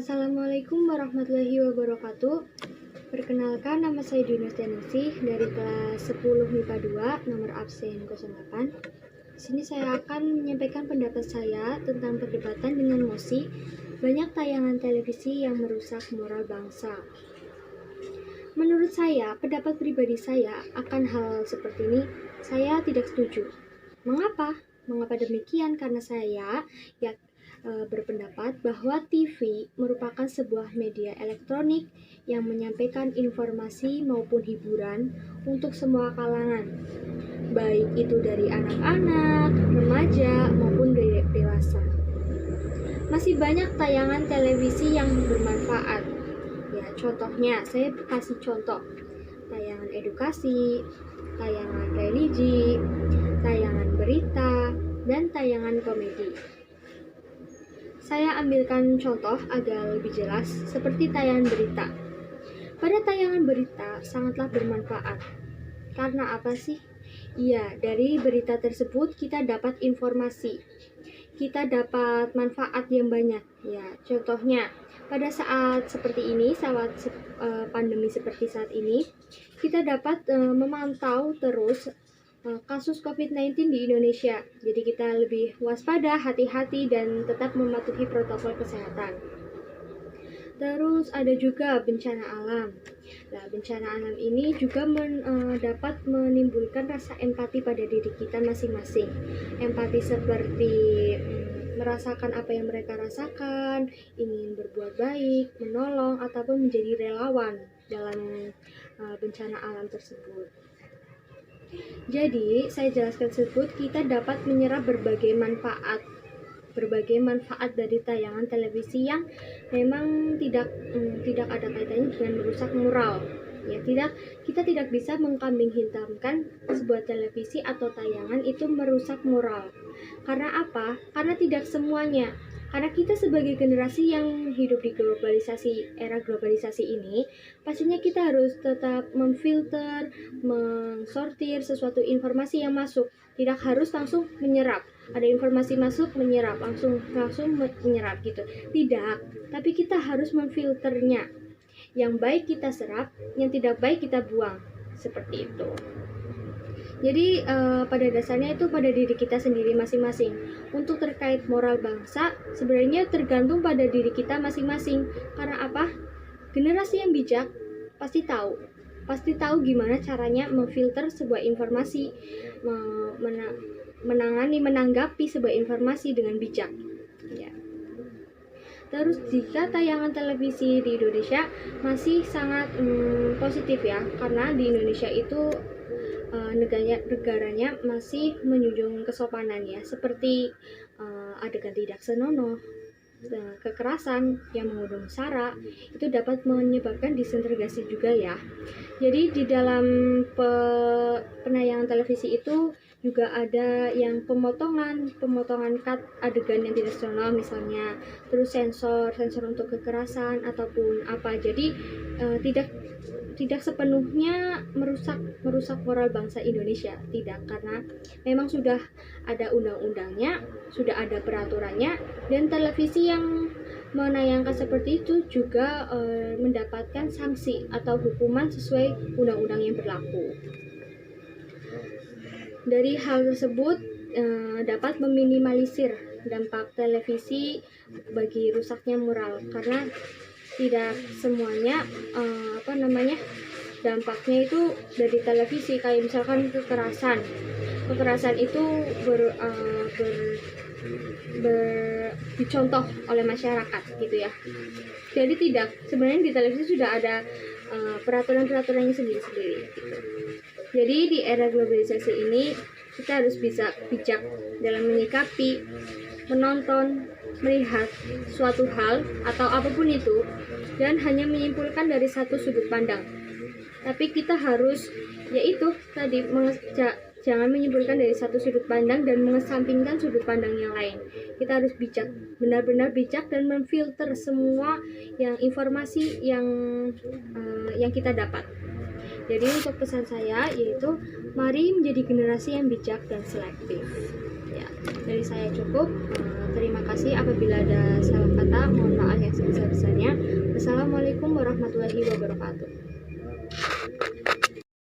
Assalamualaikum warahmatullahi wabarakatuh. Perkenalkan, nama saya Dinas Daningsih dari kelas 10 MIPA 2, nomor absen 08. Di sini saya akan menyampaikan pendapat saya tentang perdebatan dengan mosi banyak tayangan televisi yang merusak moral bangsa. Menurut saya, pendapat pribadi saya akan hal seperti ini, saya tidak setuju. Mengapa? Mengapa demikian? Karena saya berpendapat bahwa TV merupakan sebuah media elektronik yang menyampaikan informasi maupun hiburan untuk semua kalangan, baik itu dari anak-anak, remaja, maupun dari dewasa. Masih banyak tayangan televisi yang bermanfaat. Ya, contohnya, saya kasih contoh. Tayangan edukasi, tayangan religi, tayangan berita, dan tayangan komedi. Saya ambilkan contoh agar lebih jelas, seperti tayangan berita. Pada tayangan berita sangatlah bermanfaat. Karena apa sih? Iya, dari berita tersebut kita dapat informasi. Kita dapat manfaat yang banyak. Ya, contohnya, pada saat seperti ini, saat pandemi seperti saat ini, kita dapat memantau terus kasus COVID-19 di Indonesia. Jadi kita lebih waspada, hati-hati, dan tetap mematuhi protokol kesehatan. Terus ada juga bencana alam. Nah, bencana alam ini juga dapat menimbulkan rasa empati pada diri kita masing-masing. Empati seperti merasakan apa yang mereka rasakan, ingin berbuat baik, menolong, ataupun menjadi relawan dalam bencana alam tersebut. Jadi, saya jelaskan tersebut, kita dapat menyerap berbagai manfaat dari tayangan televisi yang memang tidak ada kaitannya dengan merusak moral. Ya, kita tidak bisa mengkambing hitamkan sebuah televisi atau tayangan itu merusak moral. Karena apa? Karena tidak semuanya. Karena kita sebagai generasi yang hidup di era globalisasi ini, pastinya kita harus tetap memfilter, mensortir sesuatu informasi yang masuk. Tidak harus langsung menyerap. Ada informasi masuk, menyerap, langsung menyerap gitu. Tidak, tapi kita harus memfilternya. Yang baik kita serap, yang tidak baik kita buang. Seperti itu. Jadi pada dasarnya itu pada diri kita sendiri masing-masing. Untuk terkait moral bangsa, sebenarnya tergantung pada diri kita masing-masing. Karena apa? Generasi yang bijak pasti tahu gimana caranya memfilter sebuah informasi, menanggapi sebuah informasi dengan bijak. Ya. Terus jika tayangan televisi di Indonesia masih sangat positif ya, karena di Indonesia itu negaranya masih menjunjung kesopanan ya, seperti adegan tidak senonoh, kekerasan yang mengundang sara itu dapat menyebabkan disintegrasi juga ya. Jadi di dalam penayangan televisi itu juga ada yang pemotongan cut adegan yang tidak senonoh misalnya, terus sensor untuk kekerasan ataupun apa. Jadi tidak sepenuhnya merusak moral bangsa Indonesia, tidak, karena memang sudah ada undang-undangnya, sudah ada peraturannya, dan televisi yang menayangkan seperti itu juga mendapatkan sanksi atau hukuman sesuai undang-undang yang berlaku. Dari hal tersebut dapat meminimalisir dampak televisi bagi rusaknya moral, karena tidak semuanya dampaknya itu dari televisi. Kayak misalkan kekerasan itu dicontoh oleh masyarakat gitu ya. Jadi sebenarnya di televisi sudah ada peraturan-peraturannya sendiri-sendiri gitu. Jadi di era globalisasi ini kita harus bisa bijak dalam menyikapi, menonton, melihat suatu hal atau apapun itu, dan hanya menyimpulkan dari satu sudut pandang. Tapi kita harus jangan menyimpulkan dari satu sudut pandang dan mengesampingkan sudut pandang yang lain. Kita harus bijak, benar-benar bijak, dan memfilter semua informasi yang kita dapat. Jadi untuk pesan saya yaitu mari menjadi generasi yang bijak dan selektif. Ya, dari saya cukup. Terima kasih. Apabila ada salah kata, mohon maaf yang sebesar-besarnya. Wassalamualaikum warahmatullahi wabarakatuh.